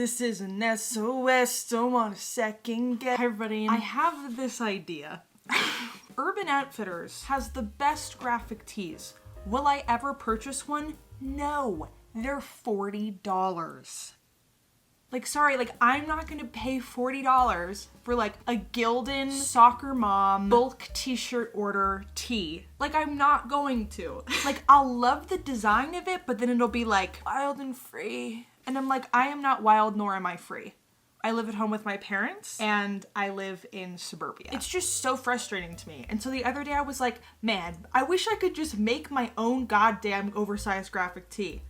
This is an SOS, don't want a second guess. Hi everybody, I have this idea. Urban Outfitters has the best graphic tees. Will I ever purchase one? No, they're $40. Like, sorry, like, I'm not gonna pay $40 for, like, a Gildan soccer mom bulk t-shirt order tee. Like, I'm not going to. Like, I'll love the design of it, but then it'll be, like, wild and free. And I'm like, I am not wild, nor am I free. I live at home with my parents, and I live in suburbia. It's just so frustrating to me. And so the other day I was like, man, I wish I could just make my own goddamn oversized graphic tee.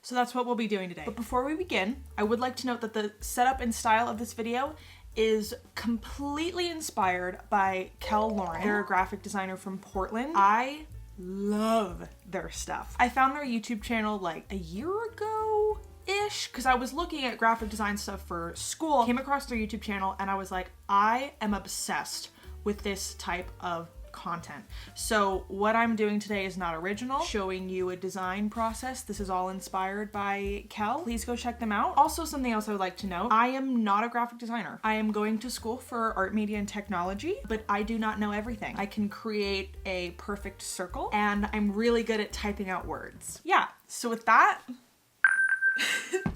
So that's what we'll be doing today. But before we begin, I would like to note that the setup and style of this video is completely inspired by Kel Lauren. They're a graphic designer from Portland. I love their stuff. I found their YouTube channel like a year ago-ish because I was looking at graphic design stuff for school, came across their YouTube channel, and I was like, I am obsessed with this type of content. So what I'm doing today is not original, showing you a design process. This is all inspired by Kel. Please go check them out. Also, something else I would like to note, I am not a graphic designer. I am going to school for art, media, and technology, but I do not know everything. I can create a perfect circle, and I'm really good at typing out words. Yeah, so with that,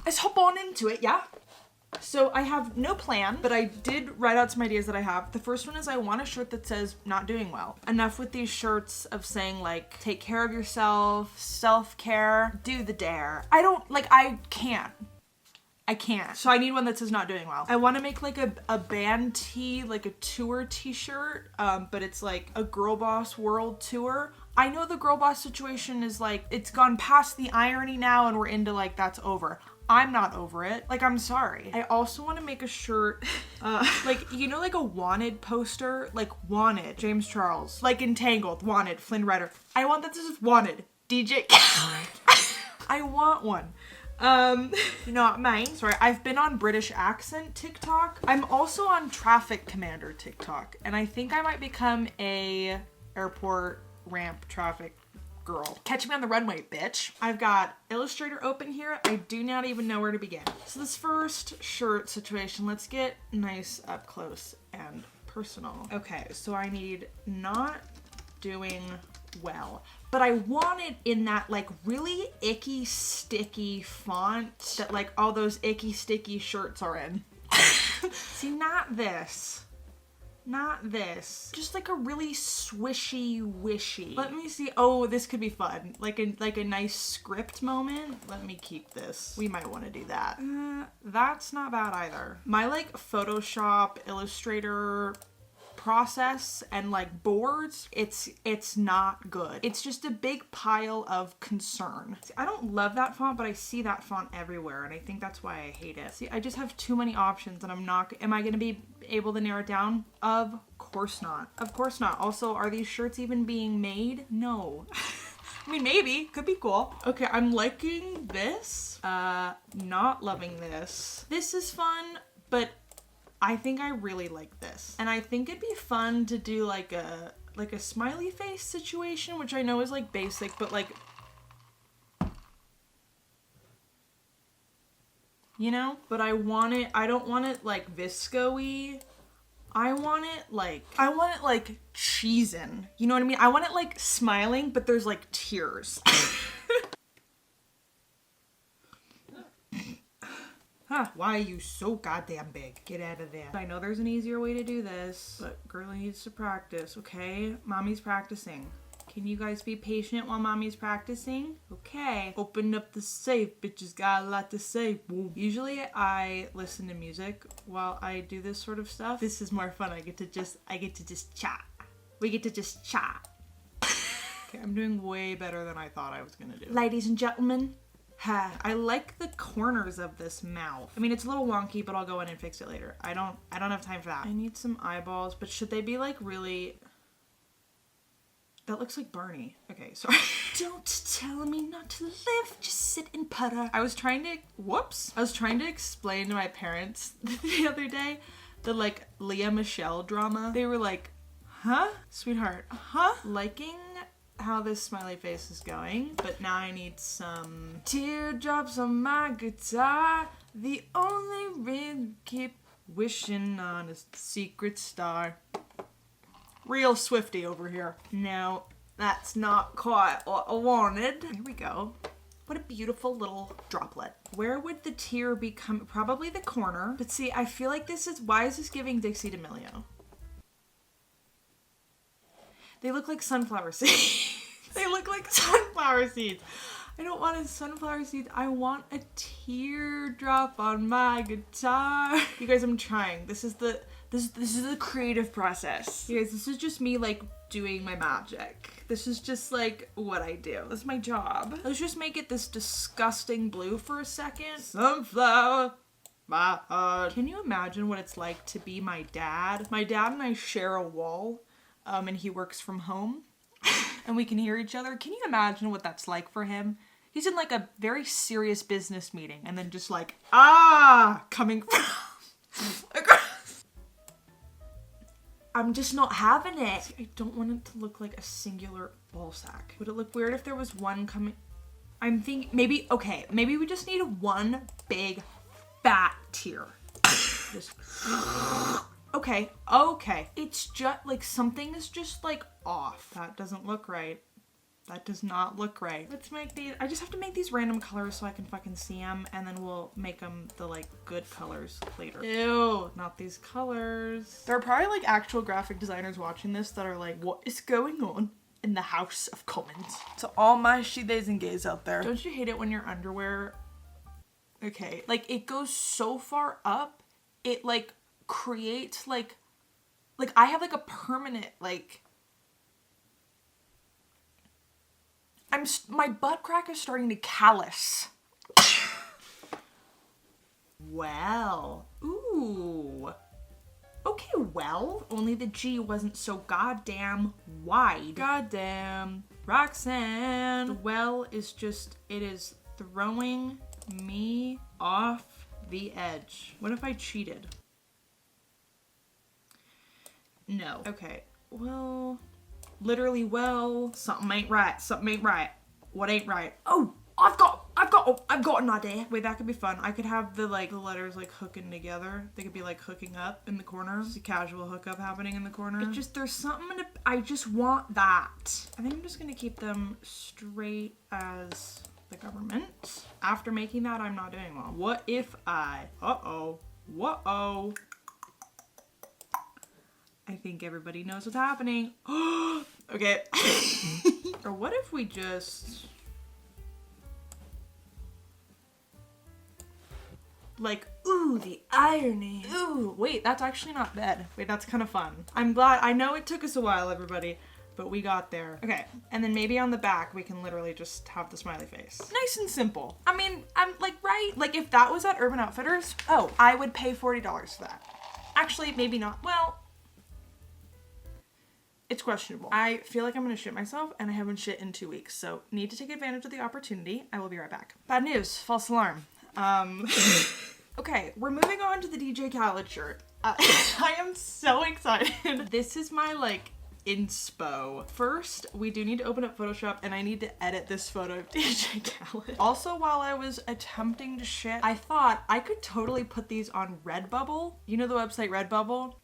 let's hop on into it, yeah? So I have no plan, but I did write out some ideas that I have. The first one is I want a shirt that says not doing well. Enough with these shirts of saying like, take care of yourself, self-care, do the dare. I can't. So I need one that says not doing well. I want to make like a band tee, like a tour t-shirt, but it's like a girl boss world tour. I know the girl boss situation is like, it's gone past the irony now and we're into like, that's over. I'm not over it. Like, I'm sorry. I also want to make a shirt, like, you know, like a wanted poster, like wanted, James Charles, like Entangled, wanted, Flynn Rider. I want that this is wanted, DJ. I want one. You know what I mean? Sorry, I've been on British accent TikTok. I'm also on traffic commander TikTok, and I think I might become a airport ramp traffic girl. Catch me on the runway, bitch. I've got Illustrator open here. I do not even know where to begin. So this first shirt situation, let's get nice up close and personal. Okay, so I need not doing well, but I want it in that like really icky, sticky font that like all those icky, sticky shirts are in. See, not this. Not this. Just like a really swishy wishy. Let me see. Oh, this could be fun. Like a nice script moment. Let me keep this. We might want to do that. That's not bad either. My like Photoshop, Illustrator process and like boards, it's not good. It's just a big pile of concern. See, I don't love that font, but I see that font everywhere and I think that's why I hate it. See, I just have too many options and am I gonna be able to narrow it down? Of course not. Of course not. Also, are these shirts even being made? No. I mean, maybe. Could be cool. Okay, I'm liking this. Not loving this. This is fun, but I think I really like this. And I think it'd be fun to do like a smiley face situation, which I know is like basic, but like, you know? But I don't want it like visco-y. I want it like cheesin'. You know what I mean? I want it like smiling, but there's like tears. Huh, why are you so goddamn big? Get out of there. I know there's an easier way to do this, but girl needs to practice, okay? Mommy's practicing. Can you guys be patient while mommy's practicing? Okay. Open up the safe, bitches got a lot to say. Boom. Usually I listen to music while I do this sort of stuff. This is more fun. I get to just chat. We get to just chat. Okay, I'm doing way better than I thought I was gonna do. Ladies and gentlemen, I like the corners of this mouth. I mean, it's a little wonky, but I'll go in and fix it later. I don't have time for that. I need some eyeballs, but should they be like really... That looks like Barney. Okay, sorry. Don't tell me not to live, just sit and putter. I was trying to explain to my parents the other day the like Leah Michelle drama. They were like, huh? Sweetheart, huh? Liking how this smiley face is going, but now I need some teardrops on my guitar. The only rhythm keep wishing on a secret star. Real Swiftie over here. No, that's not quite what I wanted. Here we go. What a beautiful little droplet. Where would the tear be coming? Probably the corner. But see, I feel like this is, why is this giving Dixie D'Amelio? They look like sunflower seeds. They look like sunflower seeds. I don't want a sunflower seed. I want a teardrop on my guitar. You guys, I'm trying. This is the creative process. You guys, this is just me like doing my magic. This is just like what I do. This is my job. Let's just make it this disgusting blue for a second. Sunflower, my heart. Can you imagine what it's like to be my dad? My dad and I share a wall, and he works from home, and we can hear each other. Can you imagine what that's like for him? He's in like a very serious business meeting, and then just like, coming from across. I'm just not having it. I don't want it to look like a singular ball sack. Would it look weird if there was one coming? I'm thinking maybe, okay, maybe we just need one big fat tear. Just, okay. It's just like something is just like off. That doesn't look right. That does not look right. Let's make these, I just have to make these random colors so I can fucking see them, and then we'll make them the like good colors later. Ew, not these colors. There are probably like actual graphic designers watching this that are like, what is going on in the House of Commons? To all my she-theys and gays out there. Don't you hate it when your underwear, okay, like it goes so far up, it like creates like I have like a permanent like, my butt crack is starting to callus. Well, ooh. Okay, well, only the G wasn't so goddamn wide. Goddamn, Roxanne. The well is just, it is throwing me off the edge. What if I cheated? No. Okay, well, literally, well, something ain't right. Something ain't right. What ain't right? Oh, I've got an idea. Wait, that could be fun. I could have the like the letters like hooking together. They could be like hooking up in the corner. Just a casual hookup happening in the corner. It just, there's something I just want that. I think I'm just gonna keep them straight as the government. After making that, I'm not doing well. What if I, whoa. I think everybody knows what's happening. Okay. Or what if we just like, ooh, the irony. Ooh, wait, that's actually not bad. Wait, that's kind of fun. I'm glad. I know it took us a while, everybody, but we got there. Okay, and then maybe on the back we can literally just have the smiley face. Nice and simple. I mean, I'm like, right? Like if that was at Urban Outfitters, oh, I would pay $40 for that. Actually, maybe not. Well, it's questionable. I feel like I'm gonna shit myself, and I haven't shit in 2 weeks, so need to take advantage of the opportunity. I will be right back. Bad news, false alarm. Okay, we're moving on to the DJ Khaled shirt. I am so excited. This is my like inspo. First, we do need to open up Photoshop, and I need to edit this photo of DJ Khaled. Also, while I was attempting to shit, I thought I could totally put these on Redbubble. You know the website Redbubble?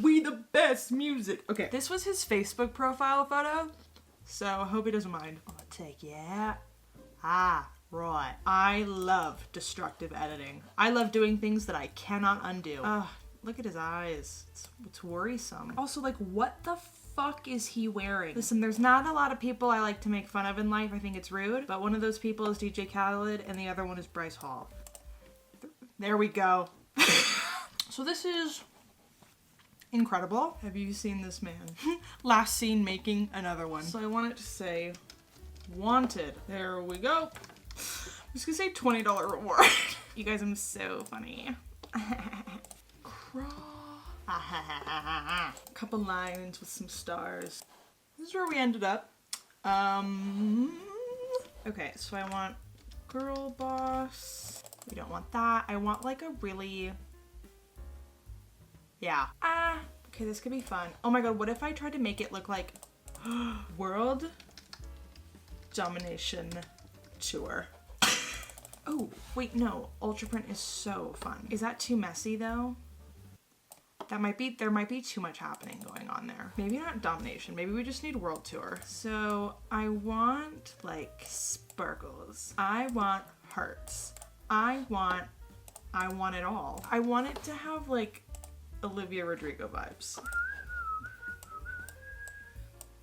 We the best music. Okay, this was his Facebook profile photo, so I hope he doesn't mind. I'll take you out. Right. I love destructive editing. I love doing things that I cannot undo. Look at his eyes. It's worrisome. Also, like, what the fuck is he wearing? Listen, there's not a lot of people I like to make fun of in life. I think it's rude, but one of those people is DJ Khaled, and the other one is Bryce Hall. There we go. So this is incredible. Have you seen this man? Last seen making another one. So I want it to say, wanted. There we go. I'm just gonna say $20 reward. You guys, I'm so funny. Couple lines with some stars. This is where we ended up. Okay, so I want girl boss. We don't want that. I want like a really, yeah. Okay, this could be fun. Oh my god, what if I tried to make it look like World Domination Tour? Oh, wait, no. Ultra print is so fun. Is that too messy though? There might be too much happening going on there. Maybe not domination, maybe we just need world tour. So I want like sparkles. I want hearts. I want it all. I want it to have like Olivia Rodrigo vibes.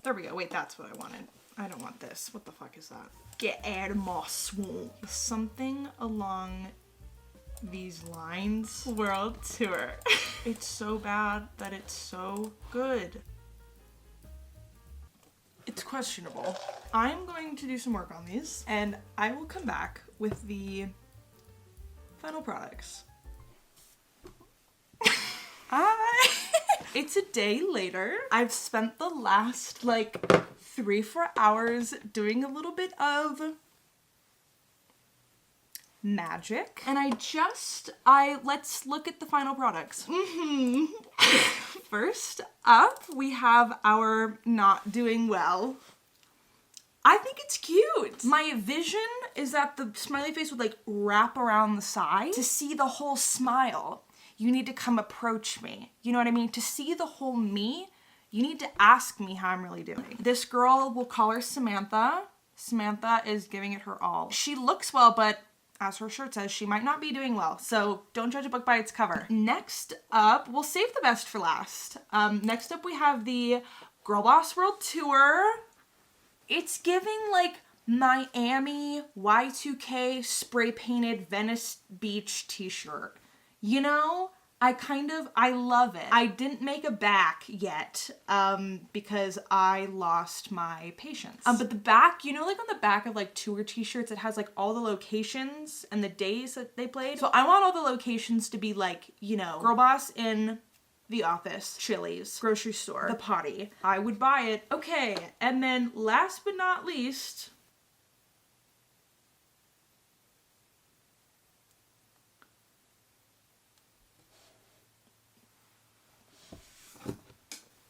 There we go. Wait, that's what I wanted. I don't want this. What the fuck is that? Get out of my swamp. Something along these lines. World tour. It's so bad that it's so good. It's questionable. I'm going to do some work on these and I will come back with the final products. Hi! It's a day later. I've spent the last like 3-4 hours doing a little bit of magic. And let's look at the final products. First up, we have our not doing well. I think it's cute. My vision is that the smiley face would like wrap around the side. To see the whole smile, you need to come approach me. You know what I mean? To see the whole me, you need to ask me how I'm really doing. This girl, we'll call her Samantha. Samantha is giving it her all. She looks well, but as her shirt says, she might not be doing well. So don't judge a book by its cover. Next up, we'll save the best for last. Next up we have the Girl Boss World Tour. It's giving like Miami Y2K spray painted Venice Beach t-shirt. You know, I love it. I didn't make a back yet because I lost my patience. But the back, you know, like on the back of like tour t-shirts, it has like all the locations and the days that they played. So I want all the locations to be like, you know, Girl Boss in the office, Chili's, grocery store, the potty. I would buy it. Okay, and then last but not least,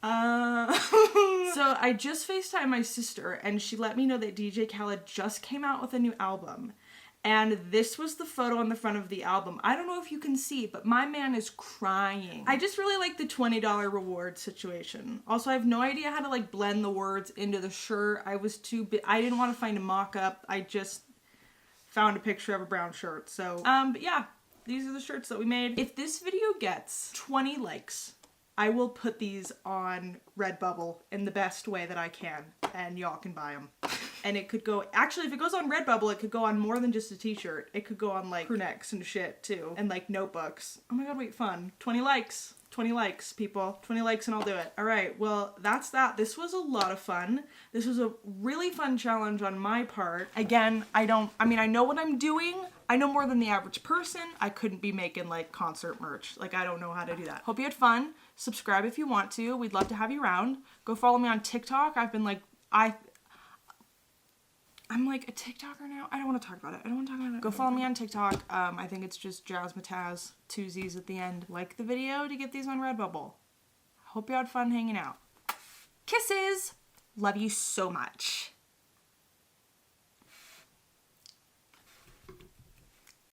so I just FaceTimed my sister and she let me know that DJ Khaled just came out with a new album. And this was the photo on the front of the album. I don't know if you can see, but my man is crying. I just really like the $20 reward situation. Also, I have no idea how to like blend the words into the shirt. I didn't want to find a mock-up. I just found a picture of a brown shirt. So, but yeah, these are the shirts that we made. If this video gets 20 likes, I will put these on Redbubble in the best way that I can, and y'all can buy them. And it could go, actually, if it goes on Redbubble, it could go on more than just a t-shirt. It could go on like crew necks and shit too, and like notebooks. Oh my god, wait, fun. 20 likes. 20 likes, people. 20 likes and I'll do it. All right, well, that's that. This was a lot of fun. This was a really fun challenge on my part. Again, I know what I'm doing. I know more than the average person. I couldn't be making like concert merch. Like, I don't know how to do that. Hope you had fun. Subscribe if you want to. We'd love to have you around. Go follow me on TikTok. I've been like, I'm like a TikToker now. I don't want to talk about it. Go follow me on TikTok. I think it's just jazmataz, 2 Z's at the end. Like the video to get these on Redbubble. Hope you had fun hanging out. Kisses! Love you so much.